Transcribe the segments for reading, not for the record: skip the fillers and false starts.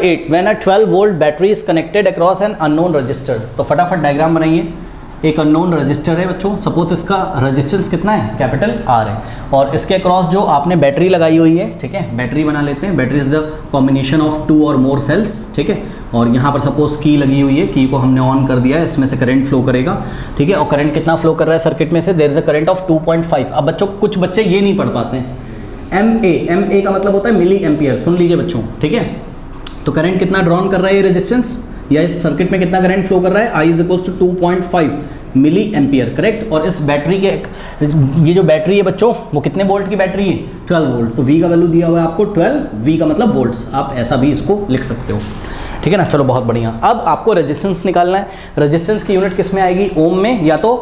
8 when a 12 volt battery is connected across an unknown register. तो फटाफट diagram बनाइए। एक अननोन रजिस्टर है बच्चों, सपोज इसका रेजिस्टेंस कितना है, कैपिटल आर है, और इसके अक्रॉस जो आपने बैटरी लगाई हुई है, ठीक है, बैटरी बना लेते हैं। Battery is the combination of 2 और मोर सेल्स, ठीक है। और यहाँ पर सपोज की लगी हुई है, की को हमने ऑन कर दिया है, इसमें से करंट फ्लो करेगा, ठीक है। और करंट कितना फ्लो कर रहा है सर्किट में से, there is a current of 2.5। अब बच्चों कुछ बच्चे ये नहीं पढ़ पाते हैं, एम ए का मतलब होता है मिली एम्पियर, सुन लीजिए बच्चों, ठीक है। तो करंट कितना ड्रॉन कर रहा है ये रेजिस्टेंस, या इस सर्किट में कितना करंट फ्लो कर रहा है, I is equals to 2.5 milli ampere, correct. और इस बैटरी के ये जो बैटरी है बच्चों वो कितने वोल्ट की बैटरी है, 12 वोल्ट। तो V का वैल्यू दिया हुआ है आपको 12, V का मतलब वोल्ट्स, आप ऐसा भी इसको लिख सकते हो, ठीक है ना। चलो बहुत बढ़िया। अब आपको रेजिस्टेंस निकालना है। रेजिस्टेंस की यूनिट किस में आएगी, ओम में, या तो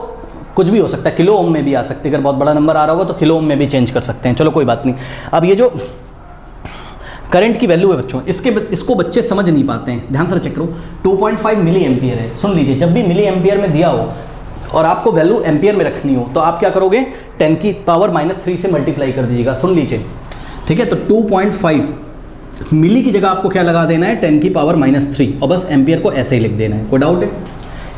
कुछ भी हो सकता है, किलो ओम में भी आ सकती है। अगर बहुत बड़ा नंबर आ रहा होगा तो किलो ओम में भी चेंज कर सकते हैं, चलो कोई बात नहीं। अब ये जो करंट की वैल्यू है बच्चों, इसको बच्चे समझ नहीं पाते हैं, ध्यान से चेक करो। 2.5 मिली एम्पियर है, सुन लीजिए, जब भी मिली एम्पियर में दिया हो और आपको वैल्यू एम्पियर में रखनी हो तो आप क्या करोगे, 10 की पावर -3 से मल्टीप्लाई कर दीजिएगा, सुन लीजिए, ठीक है। तो 2.5 मिली की जगह आपको क्या लगा देना है, 10 की पावर -3, और बस एम्पियर को ऐसे ही लिख देना है। कोई डाउट है?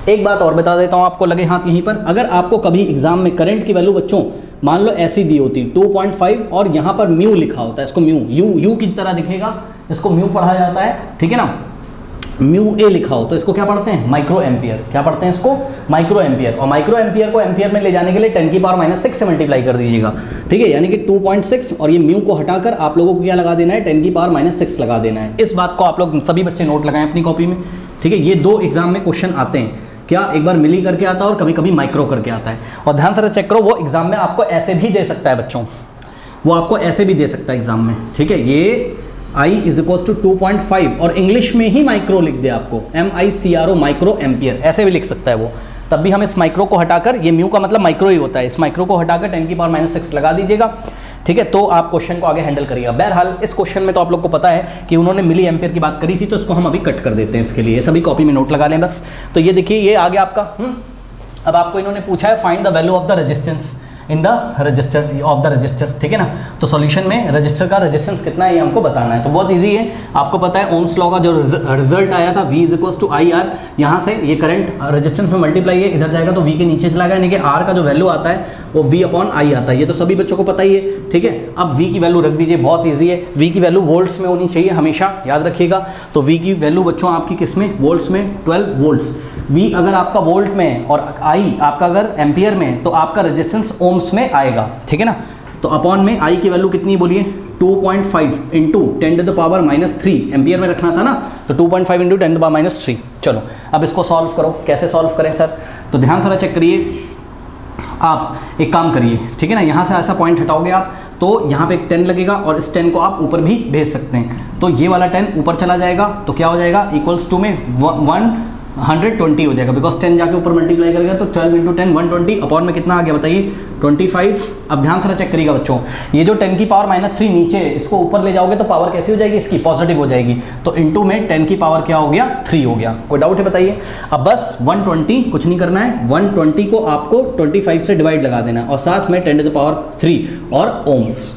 एक बात और बता देता हूँ आपको, लगे हाथ यहीं पर। अगर आपको कभी एग्जाम में करंट की वैल्यू बच्चों मान लो ऐसी दी होती 2.5 और यहाँ पर म्यू लिखा होता है, इसको म्यू यू की तरह दिखेगा, इसको म्यू पढ़ा जाता है, ठीक है ना। म्यू ए लिखा हो तो इसको क्या पढ़ते हैं, माइक्रो एम्पियर। क्या पढ़ते हैं इसको, माइक्रो एम्पियर। और माइक्रो एम्पियर को एम्पियर में ले जाने के लिए 10 की पावर -6 से मल्टीप्लाई कर दीजिएगा, ठीक है। यानी कि 2.6 और ये म्यू को हटाकर आप लोगों को क्या लगा देना है, 10 की पावर -6 लगा देना है। इस बात को आप लोग सभी बच्चे नोट लगाएं अपनी कॉपी में, ठीक है। ये 2 एग्जाम में क्वेश्चन आते हैं, क्या एक बार मिली करके आता है और कभी कभी माइक्रो करके आता है। और ध्यान से चेक करो, वो एग्जाम में आपको ऐसे भी दे सकता है बच्चों, वो आपको ऐसे भी दे सकता है एग्जाम में, ठीक है। ये I इज इक्वल्स टू 2.5 और इंग्लिश में ही माइक्रो लिख दे आपको, MICRO माइक्रो एम्पियर, ऐसे भी लिख सकता है वो। तब भी हम इस माइक्रो को हटाकर, ये म्यू का मतलब माइक्रो ही होता है, इस माइक्रो को हटाकर 10 की पावर -6 लगा दीजिएगा, ठीक है। तो आप क्वेश्चन को आगे हैंडल करिएगा। बहरहाल इस क्वेश्चन में तो आप लोग को पता है कि उन्होंने मिली एम्पियर की बात करी थी, तो इसको हम अभी कट कर देते हैं इसके लिए, सभी कॉपी में नोट लगा लें बस। तो ये देखिए, ये आ गया आपका। अब आपको इन्होंने पूछा है find the value of the resistance in the register of the register, ठीक है ना। तो सॉल्यूशन में रजिस्टर का रेजिस्टेंस कितना है ये हमको बताना है। तो बहुत इजी है, आपको पता है ओम्स लॉ का जो रिजल्ट आया था, V इज आई आर, यहाँ से ये करंट रेजिस्टेंस में मल्टीप्लाई है, इधर जाएगा तो V के नीचे चला गया, यानी कि R का जो वैल्यू आता है वो V/I आता है। ये तो सभी बच्चों को पता ही है, ठीक है। अब V की वैल्यू रख दीजिए, बहुत ईजी है। V की वैल्यू वोल्ट्स में होनी चाहिए, हमेशा याद रखिएगा। तो V की वैल्यू बच्चों आपकी किस में, वोल्ट्स में, 12 वोल्ट्स। V अगर आपका वोल्ट में और I आपका अगर एम्पियर में, तो आपका रेजिस्टेंस ओम्स में आएगा, ठीक है ना। तो अपॉन में I की वैल्यू कितनी बोलिए, 2.5 into 10 to the power -3, ampere में रखना था ना, तो 2.5 इंटू 10 टू द पावर -3। चलो अब इसको सॉल्व करो। कैसे सॉल्व करें सर, तो ध्यान से चेक करिए। आप एक काम करिए, ठीक है ना, यहाँ से ऐसा पॉइंट हटाओगे आप, तो यहाँ पे एक 10 लगेगा और इस 10 को आप ऊपर भी भेज सकते हैं। तो ये वाला 10 ऊपर चला जाएगा, तो क्या हो जाएगा, इक्वल्स टू में 120 हो जाएगा, बिकॉज 10 जाके ऊपर मल्टीप्लाई करेगा, तो 12 इंटू 10 120, अपॉन में कितना आ गया बताइए, 25। अब ध्यान से चेक करिएगा बच्चों, ये जो 10 की पावर -3 नीचे, इसको ऊपर ले जाओगे तो पावर कैसी हो जाएगी, इसकी पॉजिटिव हो जाएगी। तो इंटू में 10 की पावर क्या हो गया, 3 हो गया। कोई डाउट है बताइए। अब बस 120 कुछ नहीं करना है, 120 को आपको 25 से डिवाइड लगा देना है, और साथ में 10 टू द पावर 3 और ओम्स,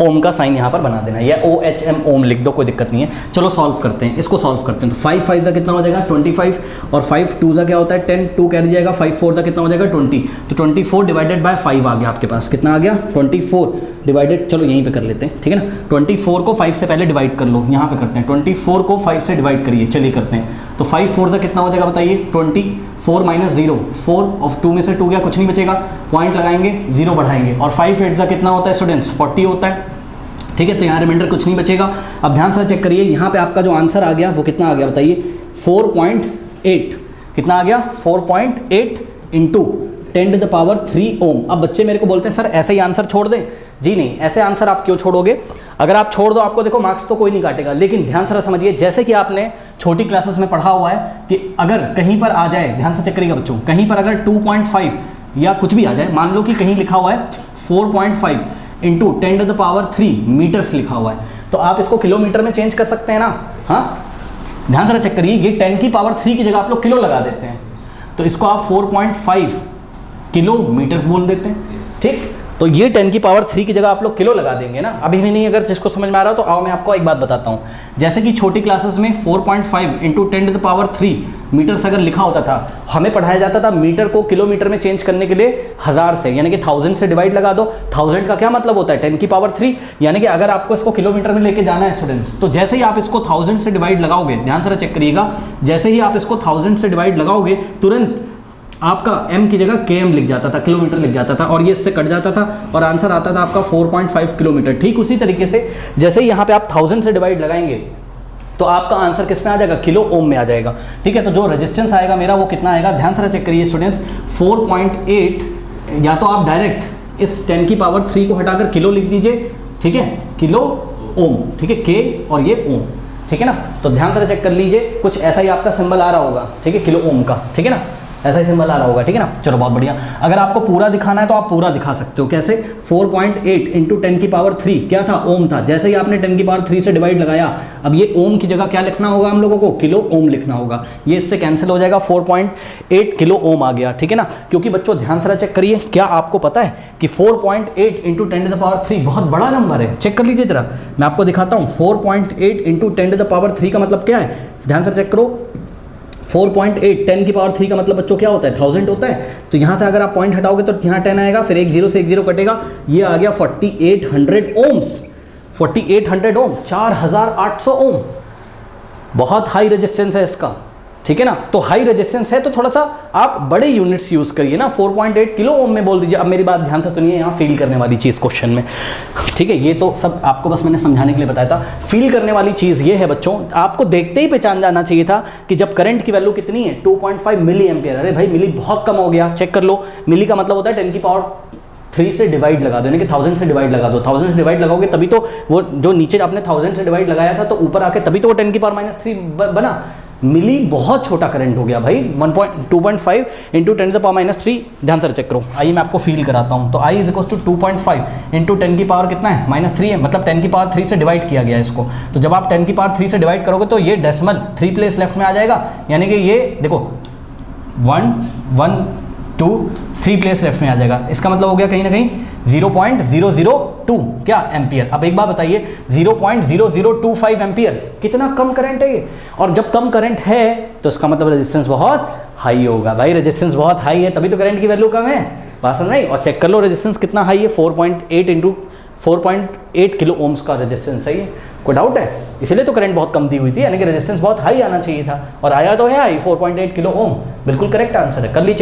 ओम का साइन यहाँ पर बना देना है, या OHM ओम लिख दो, कोई दिक्कत नहीं है। चलो सॉल्व करते हैं, इसको सॉल्व करते हैं। तो 5 5 का कितना हो जाएगा 25, और 5 2 का क्या होता है 10, 2 कैरी जाएगा, 5 4 का कितना हो जाएगा 20। तो 24 डिवाइडेड बाय 5 आ गया आपके पास, कितना आ गया 24 डिवाइडेड, चलो यहीं पे कर लेते हैं, ठीक है ना। 24 को 5 से पहले डिवाइड कर लो, यहाँ पे करते हैं। 24 को 5 से डिवाइड करिए, चलिए करते हैं। तो 5 4 का कितना हो जाएगा बताइए 20, 4 - 0, 4 और 2 में से 2 गया, कुछ नहीं बचेगा, पॉइंट लगाएंगे, 0 बढ़ाएंगे, और 5 8 का कितना होता है स्टूडेंट्स 40 होता है, ठीक है। तो यहाँ रिमाइंडर कुछ नहीं बचेगा। अब ध्यान से चेक करिए, यहाँ पे आपका जो आंसर आ गया वो कितना आ गया बताइए, 4.8, कितना आ गया 4.8 इंटू 10 टू द पावर 3 ओम। अब बच्चे मेरे को बोलते हैं सर ऐसे ही आंसर छोड़ दें, जी नहीं, ऐसे आंसर आप क्यों छोड़ोगे। अगर आप छोड़ दो, आपको देखो मार्क्स तो कोई नहीं काटेगा, लेकिन ध्यान से समझिए, जैसे कि आपने छोटी क्लासेस में पढ़ा हुआ है कि अगर कहीं पर आ जाए, ध्यान से चेक करिएगा बच्चों, कहीं पर अगर 2.5 या कुछ भी आ जाए, मान लो कि कहीं लिखा हुआ है 4.5 into 10 to the power 3 metres लिखा हुआ है, तो आप इसको किलोमीटर में चेंज कर सकते हैं ना। हाँ, ध्यान से चेक करिए, ये 10 की पावर 3 की जगह आप लोग किलो लगा देते हैं, तो इसको आप 4.5 किलोमीटर्स बोल देते हैं, ठीक। तो ये 10 की पावर 3 की जगह आप लोग किलो लगा देंगे ना। अभी भी नहीं अगर जिसको समझ में आ रहा हो तो आओ मैं आपको एक बात बताता हूँ। जैसे कि छोटी क्लासेस में 4.5 into 10 to the power 3 metres अगर लिखा होता था, हमें पढ़ाया जाता था मीटर को किलोमीटर में चेंज करने के लिए 1000 से, यानी कि 1000 से डिवाइड लगा दो। 1000 का क्या मतलब होता है 10 की पावर 3, यानी कि अगर आपको इसको किलोमीटर में लेके जाना है स्टूडेंट्स, तो जैसे ही आप इसको 1000 से डिवाइड लगाओगे, ध्यान से चेक करिएगा, जैसे ही आप इसको 1000 से डिवाइड लगाओगे तुरंत आपका m की जगह km लिख जाता था, किलोमीटर लिख जाता था, और ये इससे कट जाता था और आंसर आता था आपका 4.5 किलोमीटर। ठीक उसी तरीके से जैसे ही यहाँ पे आप 1000 से डिवाइड लगाएंगे तो आपका आंसर किस में आ जाएगा, किलो ओम में आ जाएगा। ठीक है, तो जो रेजिस्टेंस आएगा मेरा वो कितना आएगा, ध्यान से चेक करिए स्टूडेंट्स, 4.8, या तो आप डायरेक्ट इस 10 की पावर 3 को हटाकर किलो लिख दीजिए, ठीक है, किलो ओम, ठीक है, के और ये ओम, ठीक है ना। तो ध्यान से चेक कर लीजिए, कुछ ऐसा ही आपका सिंबल आ रहा होगा, ठीक है, किलो ओम का, ठीक है ना, ऐसा ही सिंबल आ रहा होगा, ठीक है ना। चलो बहुत बढ़िया। अगर आपको पूरा दिखाना है तो आप पूरा दिखा सकते हो, कैसे, 4.8 इंटू 10 की पावर 3 क्या था, ओम था। जैसे ही आपने 10 की पावर 3 से डिवाइड लगाया, अब ये ओम की जगह क्या लिखना होगा हम लोगों को, किलो ओम लिखना होगा। ये इससे कैंसिल हो जाएगा, 4.8 किलो ओम आ गया, ठीक है ना। क्योंकि बच्चों ध्यान से चेक करिए, क्या आपको पता है कि 4.8 इंटू 10 टू द पावर 3 बहुत बड़ा नंबर है। चेक कर लीजिए जरा, मैं आपको दिखाता हूँ। 4.8 इंटू 10 टू द पावर 3 का मतलब क्या है, ध्यान से चेक करो। 4.8 10 की पावर 3 का मतलब बच्चों क्या होता है, 1000 होता है। तो यहाँ से अगर आप पॉइंट हटाओगे तो यहाँ 10 आएगा, फिर एक जीरो से एक जीरो कटेगा, ये आ गया 4800 ओम्स, 4800 ओम, 4800 ओम। बहुत हाई रेजिस्टेंस है इसका, ठीक है ना। तो हाई रेजिस्टेंस है तो थोड़ा सा आप बड़े यूनिट्स यूज करिए ना, 4.8 किलो ओम में बोल दीजिए। अब मेरी बात ध्यान से सुनिए, यहाँ फील करने वाली चीज़ क्वेश्चन में, ठीक है, ये तो सब आपको बस मैंने समझाने के लिए बताया था। फील करने वाली चीज़ ये है बच्चों, आपको देखते ही पहचान जाना चाहिए था कि जब करंट की वैल्यू कितनी है, 2.5 मिली एम्पियर। अरे भाई मिली बहुत कम हो गया, चेक कर लो। मिली का मतलब होता है 10 की पावर 3 से डिवाइड लगा दो, यानी कि 1000 से डिवाइड लगा दो। 1000 से डिवाइड लगाओगे तभी तो वो जो नीचे आपने 1000 से डिवाइड लगाया था तो ऊपर आके तभी तो वो 10 की पावर -3 बना। मिली बहुत छोटा करंट हो गया भाई, 2.5 इंटू 10 टू द पावर -3। ध्यान से चेक करो, आइए मैं आपको फील कराता हूँ। तो I is equal to 2.5 into 10 की पावर कितना है, -3 है, मतलब 10 की पावर 3 से डिवाइड किया गया है इसको। तो जब आप 10 की पावर 3 से डिवाइड करोगे तो ये डेसिमल 3 प्लेस लेफ्ट में आ जाएगा, यानी कि ये देखो 1 1 2 3 प्लेस लेफ्ट में आ जाएगा। इसका मतलब हो गया कहीं ना कहीं 0.002 क्या एम्पियर। अब एक बात बताइए, 0.0025 एम्पियर, कितना कम करंट है ये। और जब कम करंट है तो इसका मतलब रेजिस्टेंस बहुत हाई होगा। भाई रेजिस्टेंस बहुत हाई है तभी तो करंट की वैल्यू कम है, बात समझ नहीं। और चेक कर लो रेजिस्टेंस कितना हाई है, 4.8 इंटू 4.8 किलो ओम्स का रेजिस्टेंस है ये। कोई डाउट है, इसलिए तो करंट बहुत कम दी हुई थी, यानी कि रेजिस्टेंस बहुत हाई आना चाहिए था, और आया तो है हाई 4.8 किलो ओम। बिल्कुल करेक्ट आंसर है, कर लीजिए।